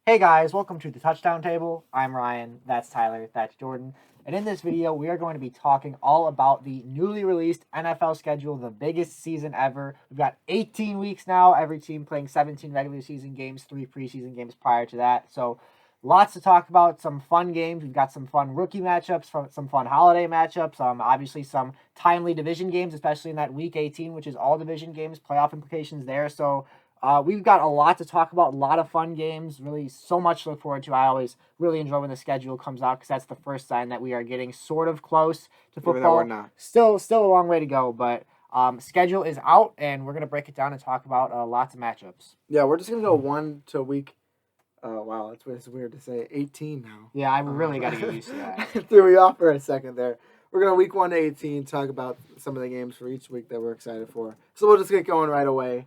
Hey guys, welcome to the Touchdown Table. I'm Ryan, that's Tyler, that's Jordan. And in this video, we are going to be talking all about the newly released NFL schedule, the biggest season ever. We've got 18 weeks now, every team playing 17 regular season games, 3 preseason games prior to that. So lots to talk about, some fun games. We've got some fun rookie matchups, some fun holiday matchups, obviously some timely division games, especially in that week 18, which is all division games, playoff implications there. So we've got a lot to talk about, a lot of fun games, really so much to look forward to. I always really enjoy when the schedule comes out because that's the first sign that we are getting sort of close to football. Even though we're not. Still a long way to go, but schedule is out, and we're going to break it down and talk about lots of matchups. Yeah, we're just going to go 1 to week. Wow, it's weird to say 18 now. Yeah, I really got to get used to that. Threw me off for a second there. We're going to week 1 to 18 talk about some of the games for each week that we're excited for. So we'll just get going right away.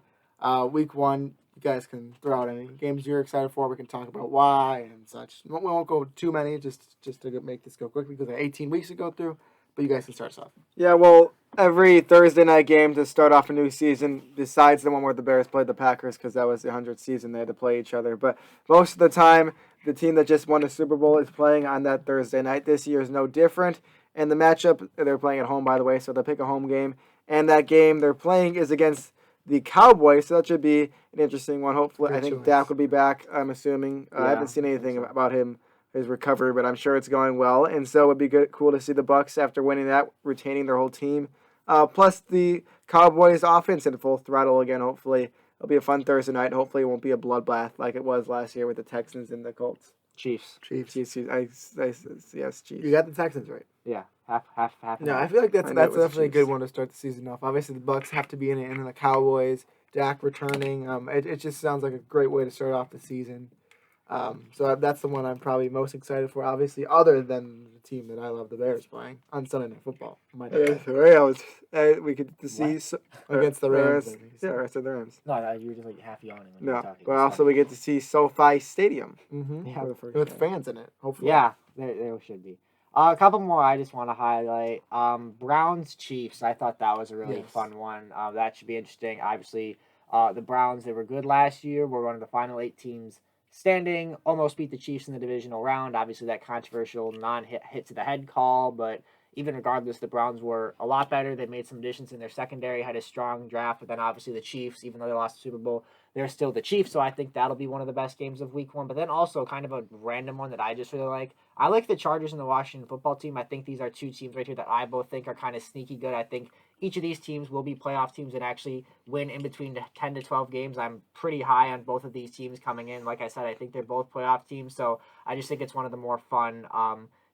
Week 1, you guys can throw out any games you're excited for. We can talk about why and such. We won't go too many, just to make this go quickly because there are 18 weeks to go through. But you guys can start us off. Yeah, well, every Thursday night game to start off a new season, besides the one where the Bears played the Packers because that was the 100th season they had to play each other. But most of the time, the team that just won the Super Bowl is playing on that Thursday night. This year is no different. And the matchup, they're playing at home, by the way, so they'll pick a home game. And that game they're playing is against the Cowboys, so that should be an interesting one. Hopefully, I think Dak will be back, I'm assuming. I haven't seen anything about his recovery, but I'm sure it's going well. And so it would be cool to see the Bucs, after winning that, retaining their whole team. Plus the Cowboys offense in full throttle again, hopefully. It'll be a fun Thursday night. Hopefully it won't be a bloodbath like it was last year with the Texans and the Colts. Chiefs. Yes, Chiefs. You got the Texans right. Yeah, half. No, I feel like that's definitely a good one to start the season off. Obviously, the Bucs have to be in it, and then the Cowboys, Dak returning. It just sounds like a great way to start off the season. So that's the one I'm probably most excited for, obviously, other than the team that I love, the Bears, playing on Sunday Night Football. We could see against the Rams. I said the Rams. No, you were just like half yawning when you were No, talking. but also we get to see SoFi Stadium. Mm-hmm. Yeah. With fans in it, hopefully. Yeah, there should be. A couple more I just want to highlight. Browns Chiefs. I thought that was a really fun one. That should be interesting. Obviously, the Browns, they were good last year. We're one of the final 8 teams standing. Almost beat the Chiefs in the divisional round. Obviously, that controversial hit to the head call, but even regardless, the Browns were a lot better. They made some additions in their secondary, had a strong draft, but then obviously the Chiefs, even though they lost the Super Bowl, they're still the Chiefs, so I think that'll be one of the best games of week 1. But then also kind of a random one that I just really like. I like the Chargers and the Washington football team. I think these are 2 teams right here that I both think are kind of sneaky good. I think each of these teams will be playoff teams and actually win in between 10 to 12 games. I'm pretty high on both of these teams coming in. Like I said, I think they're both playoff teams, so I just think it's one of the more fun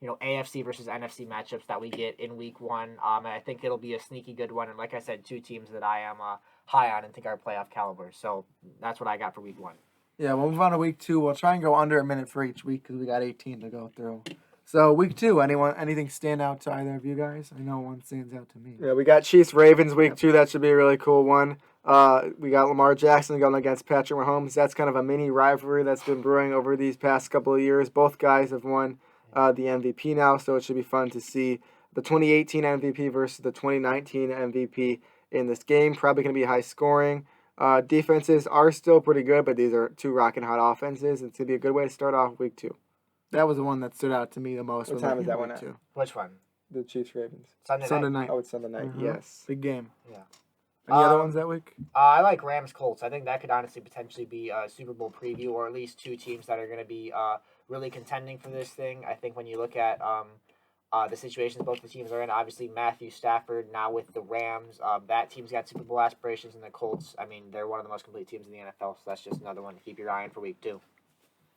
AFC versus NFC matchups that we get in week 1. And I think it'll be a sneaky good one. And like I said, 2 teams that I am high on and think are playoff caliber. So that's what I got for week 1. Yeah, we'll move on to week 2. We'll try and go under a minute for each week because we got 18 to go through. So week 2, anything stand out to either of you guys? I know one stands out to me. Yeah, we got Chiefs Ravens week 2. That should be a really cool one. We got Lamar Jackson going against Patrick Mahomes. That's kind of a mini rivalry that's been brewing over these past couple of years. Both guys have won the MVP now, so it should be fun to see the 2018 MVP versus the 2019 MVP in this game. Probably going to be high scoring. Defenses are still pretty good, but these are 2 rocking hot offenses. It's going to be a good way to start off week 2. That was the one that stood out to me the most. What time is that one at? Which one? The Chiefs Ravens. Sunday night. Oh, it's Sunday night. Mm-hmm. Yes. Big game. Yeah. Any other ones that week? I like Rams Colts. I think that could honestly potentially be a Super Bowl preview, or at least 2 teams that are going to be really contending for this thing. I think when you look at the situations both the teams are in, obviously Matthew Stafford now with the Rams, that team's got Super Bowl aspirations, and the Colts, I mean, they're one of the most complete teams in the NFL, so that's just another one to keep your eye on for week 2.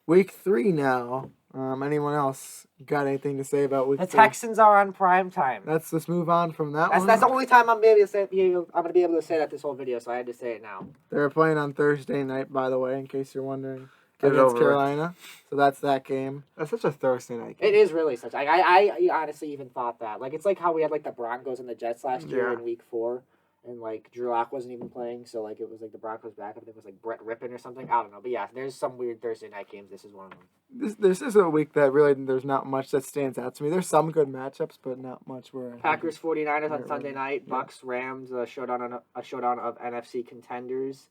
Week 3 now. Anyone else got anything to say about week 3? The Texans are on prime time. Let's move on from that one. That's the only time I'm going to be able to say that this whole video, so I had to say it now. They're playing on Thursday night, by the way, in case you're wondering. Get it against over Carolina. So that's that game. That's such a Thursday night game. It is really such. I honestly even thought that. Like, it's like how we had, like, the Broncos and the Jets last year in week 4. And, like, Drew Lock wasn't even playing, so, like, it was, like, the Broncos back. I think it was, like, Brett Rippon or something. I don't know. But, yeah, there's some weird Thursday night games. This is one of them. This is a week that really there's not much that stands out to me. There's some good matchups, but not much where... Packers 49ers on Sunday night. Yeah. Bucks Rams, a showdown of NFC contenders.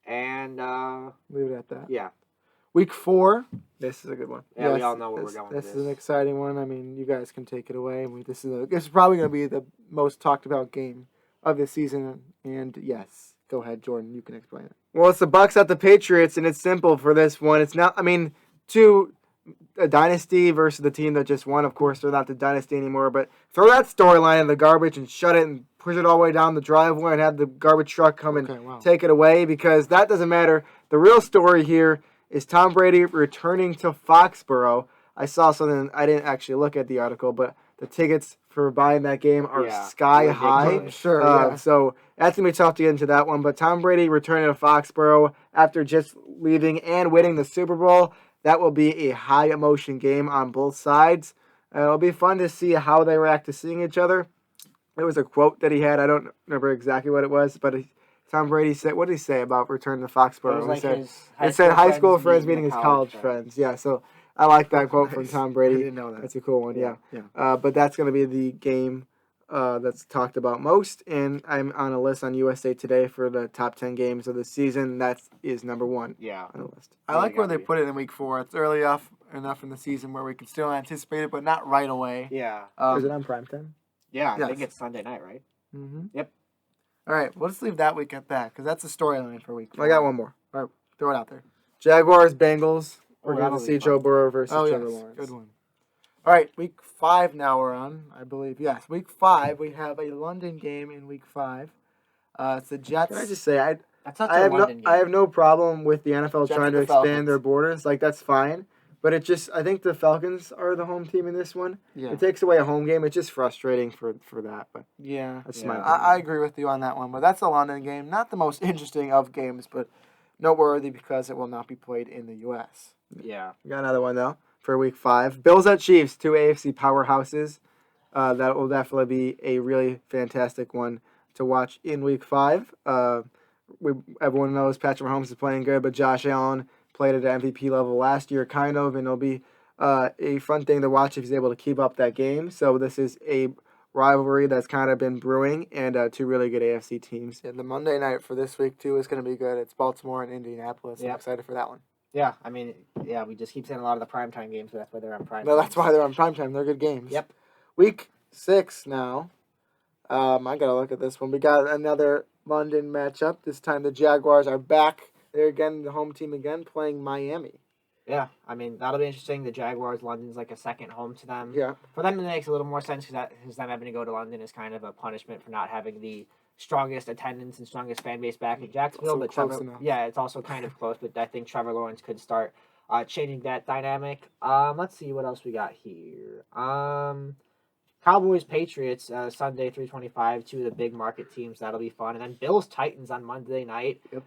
And... leave it at that. Yeah. Week 4. This is a good one. Yeah, we all know where we're going with this. This is an exciting one. I mean, you guys can take it away. This is probably going to be the most talked about game of the season. And yes, go ahead, Jordan. You can explain it. Well, it's the Bucs at the Patriots, and it's simple for this one. It's not. I mean, a dynasty versus the team that just won. Of course, they're not the dynasty anymore. But throw that storyline in the garbage and shut it and push it all the way down the driveway and have the garbage truck come and take it away, because that doesn't matter. The real story here is Tom Brady returning to Foxborough. I saw something. I didn't actually look at the article, but the tickets for buying that game are sky high. Sure. So that's going to be tough to get into that one. But Tom Brady returning to Foxborough after just leaving and winning the Super Bowl, that will be a high emotion game on both sides. It'll be fun to see how they react to seeing each other. There was a quote that he had. I don't remember exactly what it was, but Tom Brady said, what did he say about returning to Foxborough? He said high school friends meeting his college friends. Yeah, so I like that quote from Tom Brady. I didn't know that. That's a cool one, yeah. But that's going to be the game that's talked about most, and I'm on a list on USA Today for the top 10 games of the season. That is number 1 on the list. I like where they put it in Week 4. It's early enough in the season where we can still anticipate it, but not right away. Yeah. Is it on primetime? Yeah, I think it's Sunday night, right? Mm-hmm. Yep. All right, well, let's leave that week at that, because that's a storyline for Week 4. I got one more. All right, throw it out there. Jaguars, Bengals. We're going that'll to be see fun. Joe Burrow versus Trevor Lawrence. Good one. All right, Week 5 now we're on, I believe. Yes, Week 5, we have a London game in Week 5. It's the Jets. Can I just say, I have no problem with the NFL Jets trying to and the expand Falcons. their borders. Like, that's fine. But I think the Falcons are the home team in this one. Yeah. It takes away a home game. It's just frustrating for that. But Yeah, that's my I agree with you on that one. But that's a London game. Not the most interesting of games, but noteworthy because it will not be played in the U.S. Yeah. Got another one, though, for Week 5. Bills at Chiefs, 2 AFC powerhouses. That will definitely be a really fantastic one to watch in Week 5. Everyone knows Patrick Mahomes is playing good, but Josh Allen played at an MVP level last year, kind of, and it'll be a fun thing to watch if he's able to keep up that game. So this is a rivalry that's kind of been brewing, and 2 really good AFC teams. Yeah, the Monday night for this week, too, is going to be good. It's Baltimore and Indianapolis. I'm excited for that one. Yeah, I mean, we just keep saying a lot of the primetime games, but that's why they're on primetime. No, that's why they're on primetime. They're good games. Yep. Week 6 now. I got to look at this one. We got another London matchup. This time the Jaguars are back. They're again the home team again, playing Miami. Yeah, I mean, that'll be interesting. The Jaguars, London's like a second home to them. Yeah. For them, it makes a little more sense because them having to go to London is kind of a punishment for not having the strongest attendance and strongest fan base back in Jacksonville. But it's also kind of close, but I think Trevor Lawrence could start changing that dynamic. Let's see what else we got here. Cowboys, Patriots, Sunday, 3:25, 2 of the big market teams. That'll be fun. And then Bills, Titans on Monday night. Yep.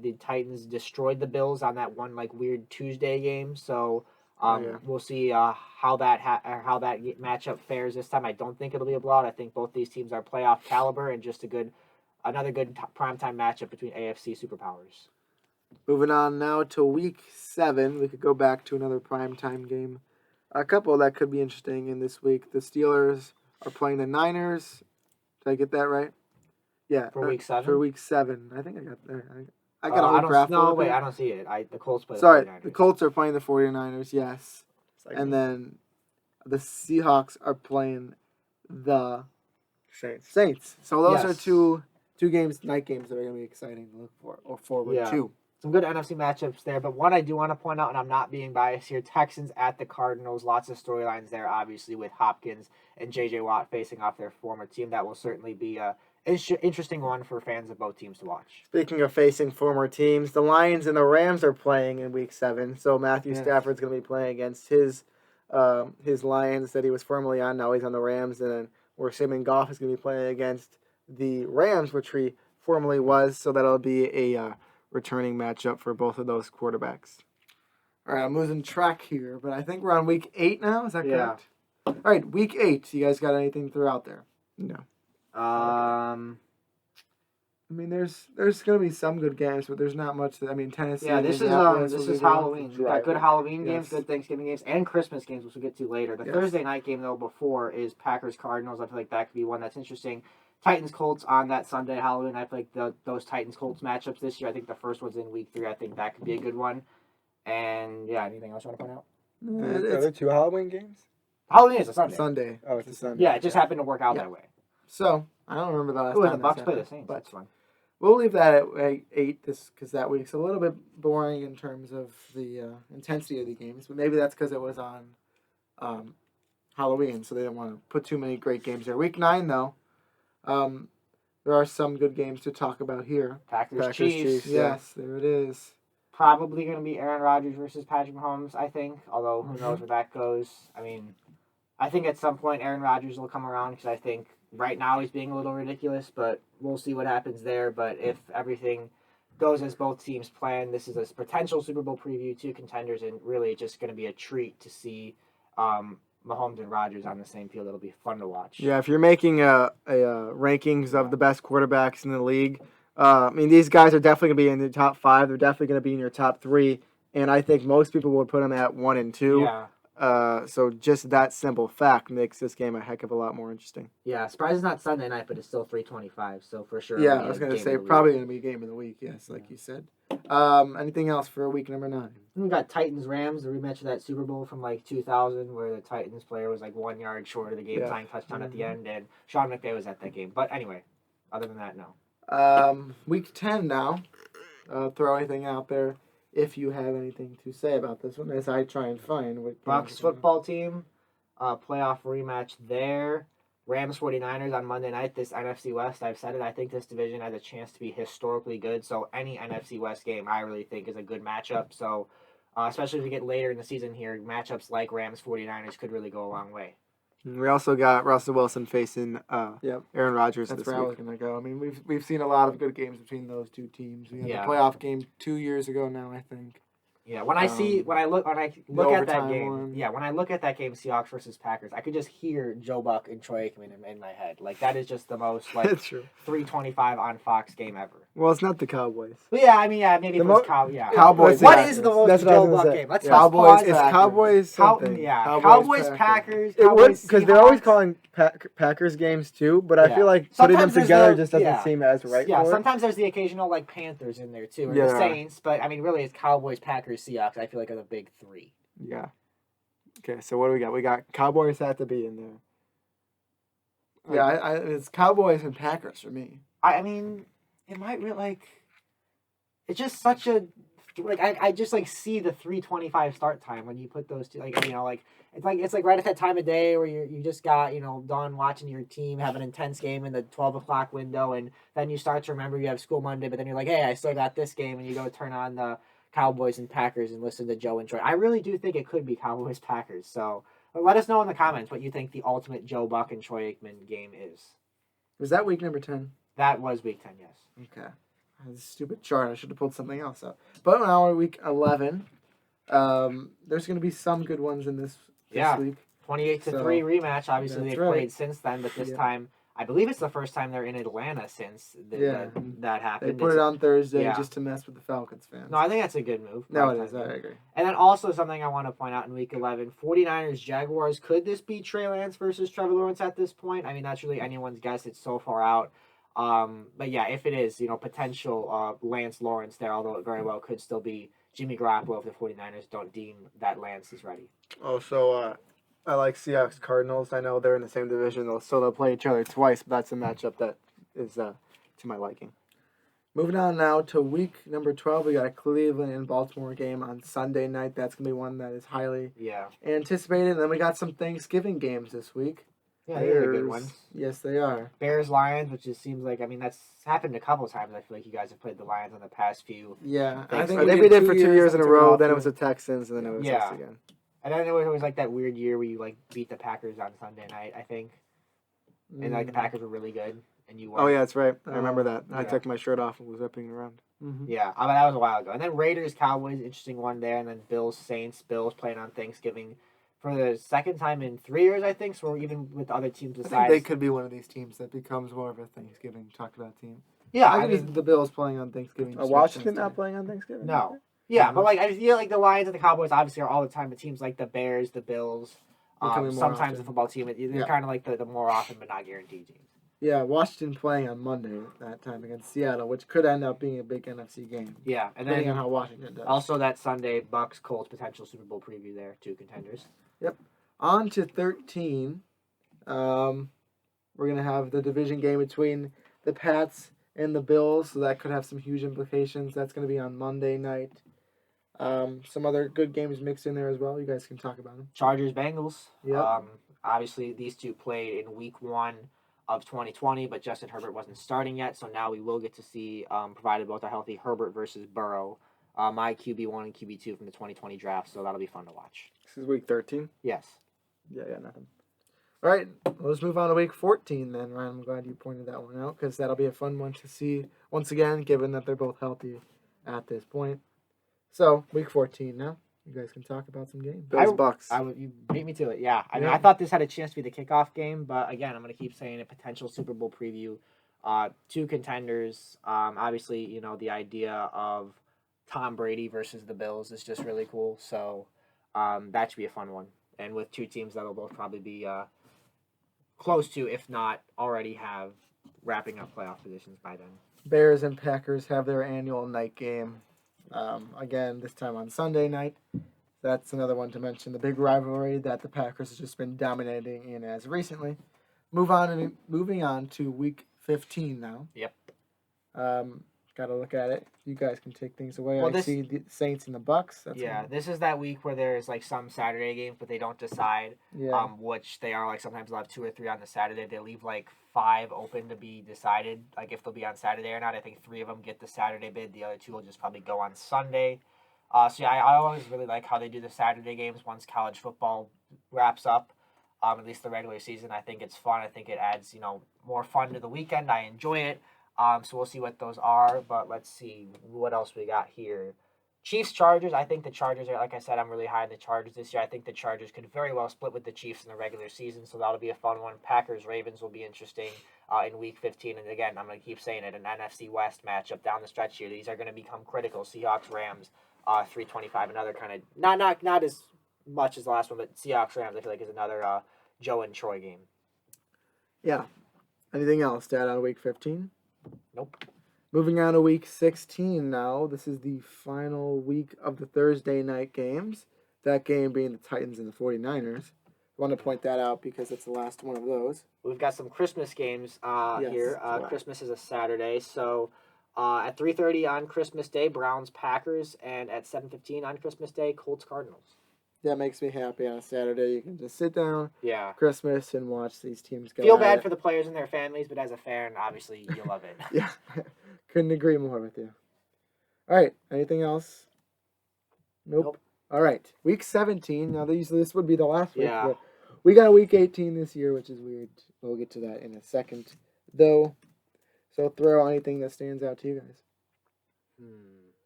The Titans destroyed the Bills on that one weird Tuesday game. So we'll see how that matchup fares this time. I don't think it'll be a blowout. I think both these teams are playoff caliber and just another good primetime matchup between AFC superpowers. Moving on now to Week 7. We could go back to another primetime game. A couple that could be interesting in this week. The Steelers are playing the Niners. Did I get that right? Yeah. For Week 7? For Week 7. I think I got there. I got a whole graph. No, wait, I don't see it. The Colts play the 49ers. The Colts are playing the 49ers, yes. And then the Seahawks are playing the Saints. So those are two games, night games that are going to be exciting to look for or forward to. Some good NFC matchups there, but one I do want to point out, and I'm not being biased here, Texans at the Cardinals. Lots of storylines there, obviously, with Hopkins and J.J. Watt facing off their former team. That will certainly be an interesting one for fans of both teams to watch. Speaking of facing former teams, the Lions and the Rams are playing in Week 7, so Matthew Stafford's going to be playing against his Lions that he was formerly on. Now he's on the Rams, and then we're assuming Goff is going to be playing against the Rams, which he formerly was, so that'll be a returning matchup for both of those quarterbacks. All right, I'm losing track here, but I think we're on Week 8 now. Is that correct? All right, Week 8. You guys got anything to throw out there? No. I mean, there's going to be some good games, but there's not much. Tennessee. Yeah, this is Halloween. We got good Halloween games, good Thanksgiving games, and Christmas games, which we'll get to later. The Thursday night game, though, before is Packers Cardinals. I feel like that could be one that's interesting. Titans Colts on that Sunday Halloween. I feel like those Titans Colts matchups this year. I think the first one's in Week 3. I think that could be a good one. And yeah, anything else you want to point out? Are there 2 Halloween games? Halloween is a Sunday. Sunday. Oh, it's a Sunday. Yeah, it just happened to work out that way. So I don't remember the last Ooh, time and the Bucks this play the happened, Saints. but That's fun. we'll leave that at 8 because that week's a little bit boring in terms of the intensity of the games. But maybe that's because it was on Halloween, so they didn't want to put too many great games there. Week 9, though, there are some good games to talk about here. Packers Chiefs. Yes, there it is. Probably going to be Aaron Rodgers versus Patrick Mahomes, I think. Although, who knows where that goes. I mean, I think at some point Aaron Rodgers will come around because I think right now he's being a little ridiculous, but we'll see what happens there. But if everything goes as both teams plan, this is a potential Super Bowl preview, 2 contenders, and really just going to be a treat to see Mahomes and Rodgers on the same field. It'll be fun to watch. Yeah, if you're making a rankings of the best quarterbacks in the league, I mean, these guys are definitely going to be in the top 5. They're definitely going to be in your top 3. And I think most people would put them at 1 and 2. Yeah. So just that simple fact makes this game a heck of a lot more interesting. Yeah, surprise it's not Sunday night, but it's still 3:25, so for sure. Yeah, I was going to say probably going to be a game of the week, yes, like you said. Anything else for week number 9? We got Titans-Rams, the rematch of that Super Bowl from like 2000 where the Titans player was like 1 yard short of the game-tying touchdown at the end, and Sean McVay was at that game. But anyway, other than that, no. Week 10 now. Throw anything out there if you have anything to say about this one as I try and find what Bucks football team, playoff rematch there. Rams 49ers on Monday night. This NFC West, I've said it, I think this division has a chance to be historically good. So any NFC West game I really think is a good matchup. So especially if we get later in the season here, matchups like Rams 49ers could really go a long way. We also got Russell Wilson facing Aaron Rodgers That's this where I was week. going to go. I mean, we've seen a lot of good games between those 2 teams. We had the playoff game 2 years ago now, I think. Yeah, when I look at that game, one. when I look at that game, Seahawks versus Packers, I could just hear Joe Buck and Troy Aikman in my head. Like that is just the most like 3:25 on Fox game ever. Well, it's not the Cowboys. But yeah, maybe it was Cowboys. What is the most Joe Buck game? Let's Cowboys. It's pause Cowboys. Something. Cowboys Packers. It would because they're always calling Packers games too, but I feel like putting them together just doesn't seem as right. Yeah, for sometimes there's the occasional like Panthers in there too, or the Saints. But I mean, really, it's Cowboys, Packers, Seahawks. I feel like are the big 3. Yeah. Okay, so what do we got? We got Cowboys have to be in there. Yeah, it's Cowboys and Packers for me. I mean, it might really like. It's just such a like I just like see the 3:25 start time when you put those two like it's like right at that time of day where you just got done watching your team have an intense game in the 12 o'clock window, and then you start to remember you have school Monday, but then you're like, hey, I still got this game, and you go turn on the Cowboys and Packers and listen to Joe and Troy. I really do think it could be Cowboys Packers. So let us know in the comments what you think the ultimate Joe Buck and Troy Aikman game is. Was that week number 10? That was week 10, yes. Okay. This stupid chart. I should have pulled something else up. But now we're week 11. There's going to be some good ones in this week. 28-3 rematch. Obviously, they've played since then, but this time, I believe it's the first time they're in Atlanta since that happened. They put it on Thursday just to mess with the Falcons fans. No, I think that's a good move. No, it is. I agree. And then also something I want to point out in week 11, 49ers, Jaguars. Could this be Trey Lance versus Trevor Lawrence at this point? I mean, that's really anyone's guess. It's so far out. But yeah, if it is, potential Lance Lawrence there, although it very well could still be Jimmy Garoppolo if the 49ers don't deem that Lance is ready. Oh, so I like Seahawks Cardinals. I know they're in the same division, so they'll play each other twice, but that's a matchup that is to my liking. Moving on now to week number 12, we got a Cleveland and Baltimore game on Sunday night. That's going to be one that is highly anticipated. And then we got some Thanksgiving games this week. Yeah, they're good ones. Yes, they are. Bears, Lions, which just seems like, that's happened a couple times. I feel like you guys have played the Lions on the past few. Yeah. I think they did for 2 years in a row. Then it was the Texans, and then it was us again. And then it was like that weird year where you beat the Packers on Sunday night, I think. And the Packers were really good. And you won. Oh, yeah, that's right. I remember that. I took my shirt off and was whipping around. Mm-hmm. Yeah, that was a while ago. And then Raiders, Cowboys, interesting one there. And then Bills, Saints, Bills playing on Thanksgiving for the second time in 3 years, I think. So we're even with other teams besides. I think they could be one of these teams that becomes more of a Thanksgiving talked about team. Yeah, I mean the Bills playing on Thanksgiving. Washington not playing on Thanksgiving? No. Yeah, but I feel like the Lions and the Cowboys obviously are all the time, but teams like the Bears, the Bills, sometimes the football team, they're kind of like the more often but not guaranteed teams. Yeah, Washington playing on Monday that time against Seattle, which could end up being a big NFC game. Yeah, and Depending then on how Washington does. also that Sunday, Bucks Colts potential Super Bowl preview there, 2 contenders. Yep. On to 13. We're gonna have the division game between the Pats and the Bills, so that could have some huge implications. That's gonna be on Monday night. Some other good games mixed in there as well. You guys can talk about them. Chargers Bengals. Yep. Obviously, these two played in Week 1 of 2020, but Justin Herbert wasn't starting yet, so now we will get to see, provided both are healthy, Herbert versus Burrow, my QB1 and QB2 from the 2020 draft, so that'll be fun to watch. This is week 13. Yes. Yeah, nothing. All right, let's move on to week 14 then, Ryan. I'm glad you pointed that one out because that'll be a fun one to see once again, given that they're both healthy at this point. So, week 14 now. You guys can talk about some games. Bills Bucks. You beat me to it, yeah. I mean, Yeah. I thought this had a chance to be the kickoff game, but again, I'm going to keep saying a potential Super Bowl preview. 2 contenders. Obviously, you know, the idea of Tom Brady versus the Bills is just really cool. So that should be a fun one. And with 2 teams that'll both probably be close to, if not already have, wrapping up playoff positions by then. Bears and Packers have their annual night game. Again, this time on Sunday night. That's another one to mention. The big rivalry that the Packers have just been dominating in as recently. Moving on to week 15 now. Yep. Got to look at it. You guys can take things away. Well, I see the Saints and the Bucks. This is that week where there's like some Saturday games, but they don't decide which they are. Like sometimes they'll have 2 or 3 on the Saturday. They leave like 5 open to be decided, like if they'll be on Saturday or not. I think 3 of them get the Saturday bid. The other 2 will just probably go on Sunday. So yeah, I always really like how they do the Saturday games once college football wraps up. At least the regular season. I think it's fun. I think it adds, more fun to the weekend. I enjoy it. So we'll see what those are, but let's see what else we got here. Chiefs Chargers. I think the Chargers are, like I said, I'm really high on the Chargers this year. I think the Chargers could very well split with the Chiefs in the regular season, so that'll be a fun one. Packers Ravens will be interesting in Week 15, and again, I'm going to keep saying it, an NFC West matchup down the stretch here. These are going to become critical. Seahawks Rams 325, another kind of not as much as the last one, but Seahawks Rams I feel like is another Joe and Troy game. Yeah. Anything else to add on Week 15? Nope. Moving on to Week 16 now. This is the final week of the Thursday night games. That game being the Titans and the 49ers. I want to point that out because it's the last one of those. We've got some Christmas games here. Christmas is a Saturday, so at 3:30 on Christmas Day, Browns Packers, and at 7:15 on Christmas Day, Colts Cardinals. That makes me happy on a Saturday. You can just sit down, Christmas, and watch these teams go. Feel bad for the players and their families, but as a fan, obviously, you love it. Yeah, couldn't agree more with you. All right, anything else? Nope. All right, Week 17. Now, this would be the last week. Yeah. We got a Week 18 this year, which is weird. We'll get to that in a second, though. So throw anything that stands out to you guys.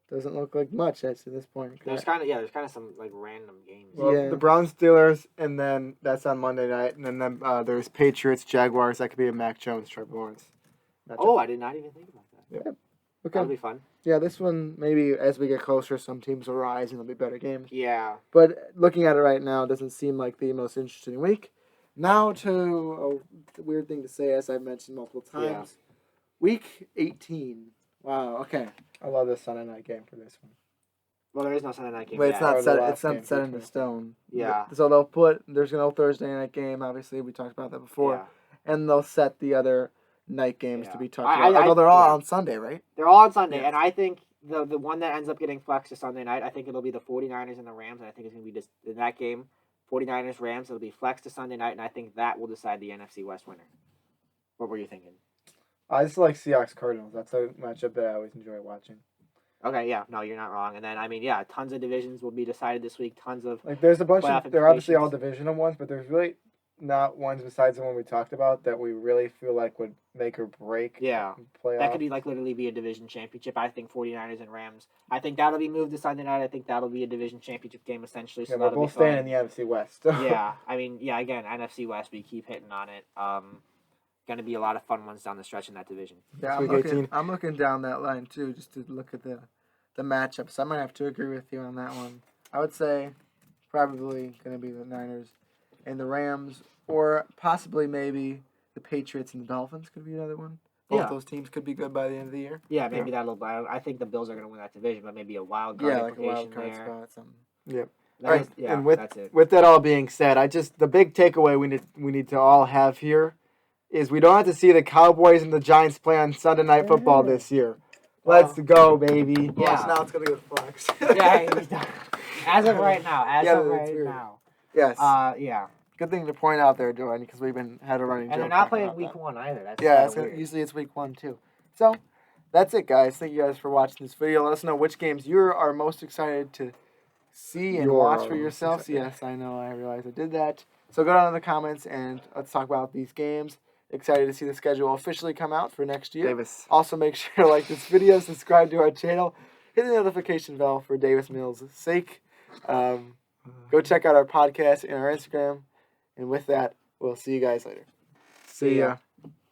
Doesn't look like much at this point. There's kind of some like random games. Well, the Browns Steelers, and then that's on Monday night, and then there's Patriots Jaguars. That could be a Mac Jones Trevor Lawrence matchup. Oh, I did not even think about that. Yeah. Okay. That'll be fun. Yeah, this one maybe as we get closer, some teams will rise and there'll be better games. Yeah. But looking at it right now, it doesn't seem like the most interesting week. Now to a weird thing to say, as I've mentioned multiple times. Yeah. Week 18. Wow. Okay. I love this Sunday night game for this one. Well, there is no Sunday night game. But yet. it's not Or the set. last It's not game, set in 15. stone. Yeah. So there's no Thursday night game. Obviously, we talked about that before, Yeah. and they'll set the other night games to Yeah. be talked about. Although they're all on Sunday, right? They're all on Sunday, Yes. and I think the one that ends up getting flexed to Sunday night, I think it'll be the 49ers and the Rams, and I think it's going to be just in that game, 49ers, Rams, it'll be flexed to Sunday night, and I think that will decide the NFC West winner. What were you thinking? I just like Seahawks Cardinals. That's a matchup that I always enjoy watching. Okay, yeah, no, you're not wrong. And then, I mean, yeah, tons of divisions will be decided this week, tons of... Like, there's a bunch playoff of, they're obviously all implications. divisional ones, but there's really not ones besides the one we talked about that we really feel like would make or break Yeah. playoff. That could be literally be a division championship. I think 49ers and Rams. I think that'll be moved to Sunday night. I think that'll be a division championship game essentially. So Yeah, we're that'll both be fun. staying in the NFC West. Yeah, I mean, yeah, again, NFC West, we keep hitting on it. Going to be a lot of fun ones down the stretch in that division. Yeah, Week 18. I'm looking down that line too, just to look at the matchups. I might have to agree with you on that one. I would say probably going to be the Niners and the Rams, or possibly maybe the Patriots and the Dolphins could be another one. Both those teams could be good by the end of the year. Yeah, maybe that'll. I think the Bills are going to win that division, but maybe a wild card like a wild card there. spot, something. Yep. That's it. With that all being said, the big takeaway we need to all have here is we don't have to see the Cowboys and the Giants play on Sunday Night Football this year. Let's go, baby. Yeah. So now it's gonna go flex. As of right now. Yes. Yeah. Good thing to point out there, Jordan, because we've had a running joke. And they're not playing week 1 either. Usually it's week 1 too. So that's it, guys. Thank you guys for watching this video. Let us know which games you are most excited to see and watch for yourselves. Yes, I know. I realized I did that. So go down in the comments and let's talk about these games. Excited to see the schedule officially come out for next year. Davis. Also, make sure to like this video, subscribe to our channel, hit the notification bell for Davis Mills' sake. Go check out our podcast and our Instagram. And with that, we'll see you guys later. See ya.